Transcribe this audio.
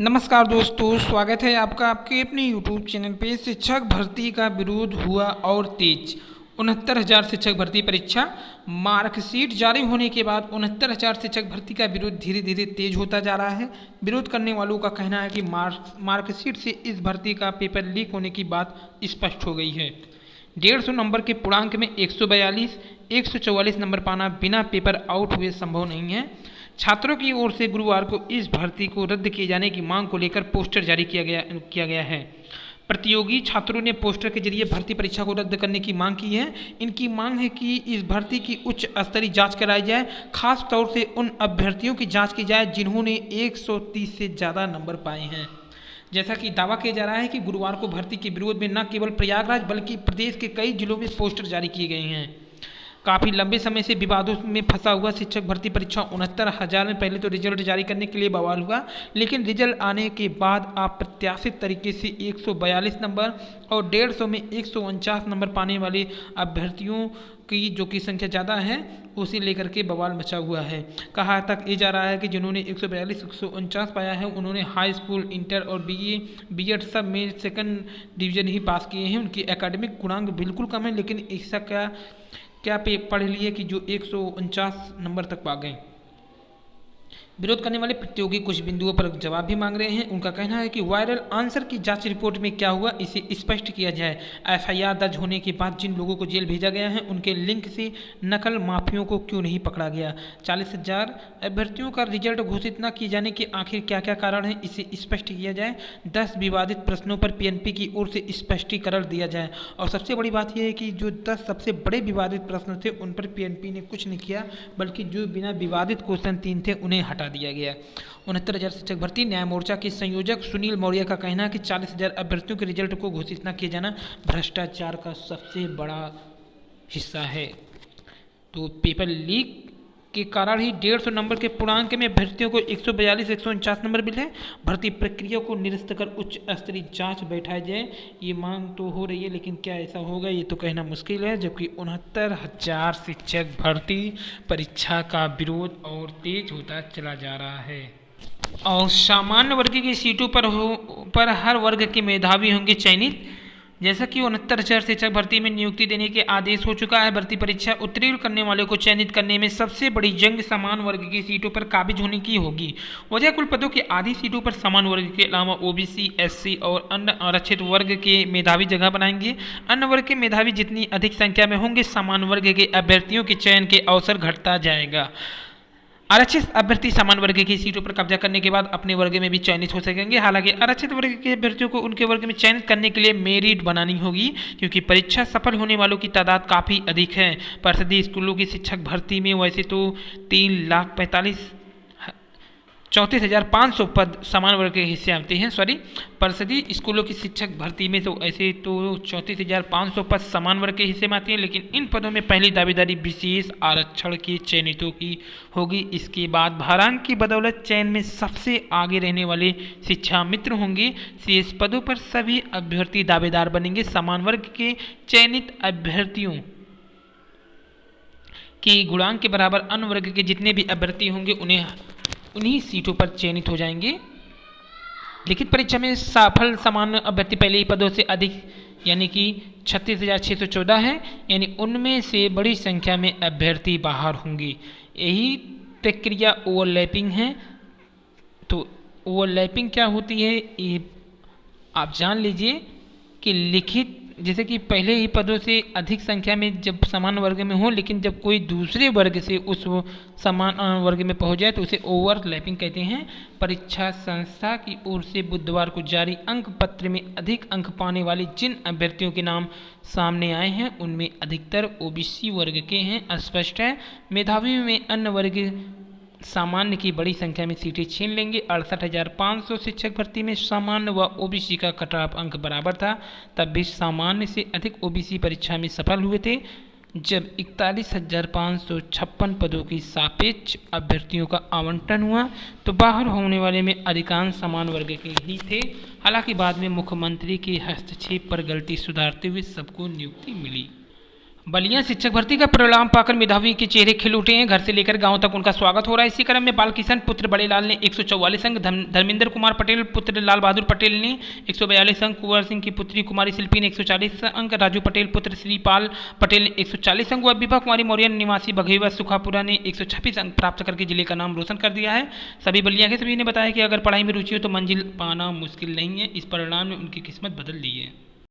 नमस्कार दोस्तों, स्वागत है आपका आपके अपने YouTube चैनल पे। शिक्षक भर्ती का विरोध हुआ और तेज। 69,000 शिक्षक भर्ती परीक्षा मार्कशीट जारी होने के बाद 69,000 शिक्षक भर्ती का विरोध धीरे धीरे तेज होता जा रहा है। विरोध करने वालों का कहना है कि मार्कशीट से इस भर्ती का पेपर लीक होने की बात स्पष्ट हो गई है। 150 नंबर के पूर्णांक में 142, 144 नंबर पाना बिना पेपर आउट हुए संभव नहीं है। छात्रों की ओर से गुरुवार को इस भर्ती को रद्द किए जाने की मांग को लेकर पोस्टर जारी किया गया है। प्रतियोगी छात्रों ने पोस्टर के जरिए भर्ती परीक्षा को रद्द करने की मांग की है। इनकी मांग है कि इस भर्ती की उच्च स्तरीय जांच कराई जाए, खास तौर से उन अभ्यर्थियों की जांच की जाए जिन्होंने 130 से ज़्यादा नंबर पाए हैं। जैसा कि दावा किया जा रहा है कि गुरुवार को भर्ती के विरोध में न केवल प्रयागराज बल्कि प्रदेश के कई जिलों में पोस्टर जारी किए गए हैं। काफ़ी लंबे समय से विवादों में फंसा हुआ शिक्षक भर्ती परीक्षा 69,000 में पहले तो रिजल्ट जारी करने के लिए बवाल हुआ, लेकिन रिजल्ट आने के बाद अप्रत्याशित तरीके से 142 नंबर और 150 में 149 नंबर पाने वाले अभ्यर्थियों की जो कि संख्या ज़्यादा है उसे लेकर के बवाल मचा हुआ है। कहा तक ये जा रहा है कि जिन्होंने 142 149 पाया है उन्होंने हाई स्कूल, इंटर और बीएड सब में सेकंड डिवीज़न ही पास किए हैं। उनकी एकेडमिक गुणांक बिल्कुल कम है, लेकिन ऐसा क्या पढ़ लिए कि जो 149 नंबर तक पा गए। विरोध करने वाले प्रतियोगी कुछ बिंदुओं पर जवाब भी मांग रहे हैं। उनका कहना है कि वायरल आंसर की जांच रिपोर्ट में क्या हुआ इसे स्पष्ट किया जाए। एफआईआर दर्ज होने के बाद जिन लोगों को जेल भेजा गया है उनके लिंक से नकल माफियों को क्यों नहीं पकड़ा गया। 40,000 अभ्यर्थियों का रिजल्ट घोषित न किए जाने के आखिर क्या क्या कारण है इसे स्पष्ट किया जाए। 10 विवादित प्रश्नों पर पीएनपी की ओर से स्पष्टीकरण दिया जाए। और सबसे बड़ी बात यह है कि जो 10 सबसे बड़े विवादित प्रश्न थे उन पर पीएनपी ने कुछ नहीं किया, बल्कि जो बिना विवादित क्वेश्चन 3 थे उन्हें हटा दिया गया। 69,000 शिक्षक भर्ती न्याय मोर्चा के संयोजक सुनील मौर्य का कहना है कि 40,000 अभ्यर्थियों के रिजल्ट को घोषित न किया जाना भ्रष्टाचार का सबसे बड़ा हिस्सा है। तो पेपर लीक के कारण ही 150 नंबर के पूर्णांक में अभ्यर्थियों को 142 149 नंबर मिले। भर्ती प्रक्रिया को निरस्त कर उच्च स्तरीय जांच बैठाई जाए, ये मांग तो हो रही है, लेकिन क्या ऐसा होगा ये तो कहना मुश्किल है। जबकि 69,000 शिक्षक भर्ती परीक्षा का विरोध और तेज होता चला जा रहा है। और सामान्य वर्ग की सीटों पर हर वर्ग के मेधावी होंगे चयनित। जैसा कि 69,000 शिक्षक भर्ती में नियुक्ति देने के आदेश हो चुका है। भर्ती परीक्षा उत्तीर्ण करने वालों को चयनित करने में सबसे बड़ी जंग समान वर्ग की सीटों पर काबिज होने की होगी। वजह कुल पदों की आधी सीटों पर समान वर्ग के अलावा ओबीसी, एससी और अन्य आरक्षित वर्ग के मेधावी जगह बनाएंगे। अन्य वर्ग के मेधावी जितनी अधिक संख्या में होंगे, समान वर्ग के अभ्यर्थियों के चयन के अवसर घटता जाएगा। आरक्षित अभ्यर्थी समान वर्ग की सीटों पर कब्जा करने के बाद अपने वर्ग में भी चयनित हो सकेंगे। हालांकि आरक्षित वर्ग के अभ्यर्थियों को उनके वर्ग में चयनित करने के लिए मेरिट बनानी होगी, क्योंकि परीक्षा सफल होने वालों की तादाद काफ़ी अधिक है। परिषदीय स्कूलों की शिक्षक भर्ती में वैसे तो 34,500 पद समान वर्ग के हिस्से आते हैं। परिषदीय स्कूलों की शिक्षक भर्ती में तो ऐसे तो 34,500 पद समान वर्ग के हिस्से में आते हैं, लेकिन इन पदों में पहली दावेदारी विशेष आरक्षण के चयनितों की होगी। इसके बाद भारांक की बदौलत चयन में सबसे आगे रहने वाले शिक्षा मित्र होंगे। शेष पदों पर सभी अभ्यर्थी दावेदार बनेंगे। समान वर्ग के चयनित अभ्यर्थियों के गुणांक के बराबर अन्य वर्ग के जितने भी अभ्यर्थी होंगे उन्हीं सीटों पर चयनित हो जाएंगे। लिखित परीक्षा में सफल समान अभ्यर्थी पहले ही पदों से अधिक यानी कि 36,614 है, यानी उनमें से बड़ी संख्या में अभ्यर्थी बाहर होंगे। यही प्रक्रिया ओवरलैपिंग है। तो ओवरलैपिंग क्या होती है ये आप जान लीजिए कि लिखित जैसे कि पहले ही पदों से अधिक संख्या में जब समान वर्ग में हो, लेकिन जब कोई दूसरे वर्ग से उस समान वर्ग में पहुंच जाए तो उसे ओवरलैपिंग कहते हैं। परीक्षा संस्था की ओर से बुधवार को जारी अंक पत्र में अधिक अंक पाने वाले जिन अभ्यर्थियों के नाम सामने आए हैं उनमें अधिकतर ओबीसी वर्ग के हैं। स्पष्ट है मेधावी में अन्य वर्ग सामान्य की बड़ी संख्या में सीटें छीन लेंगे। 68,500 शिक्षक भर्ती में सामान्य व ओबीसी का कट ऑफ अंक बराबर था। तब भी सामान्य से अधिक ओबीसी परीक्षा में सफल हुए थे। जब 41,556 पदों की सापेक्ष अभ्यर्थियों का आवंटन हुआ तो बाहर होने वाले में अधिकांश समान वर्ग के ही थे। हालांकि बाद में मुख्यमंत्री के हस्तक्षेप पर गलती सुधारते हुए सबको नियुक्ति मिली। बलिया शिक्षक भर्ती का परिणाम पाकर मेधावी के चेहरे खिल उठे हैं। घर से लेकर गांव तक उनका स्वागत हो रहा है। इसी क्रम में बालकिशन पुत्र बड़ेलाल ने 144 अंक, धर्मेंद्र कुमार पटेल पुत्र लाल बहादुर पटेल ने 142 अंक, कुंवर सिंह की पुत्री कुमारी शिल्पी ने 140 अंक, राजू पटेल पुत्र श्रीपाल पटेल ने 140 अंक व विभा कुमारी मौर्य निवासी बघेवा सुखापुरा ने 126 अंक प्राप्त करके जिले का नाम रोशन कर दिया है। सभी बलिया के सभी ने बताया कि अगर पढ़ाई में रुचि हो तो मंजिल पाना मुश्किल नहीं है। इस परिणाम ने उनकी किस्मत बदल दी है।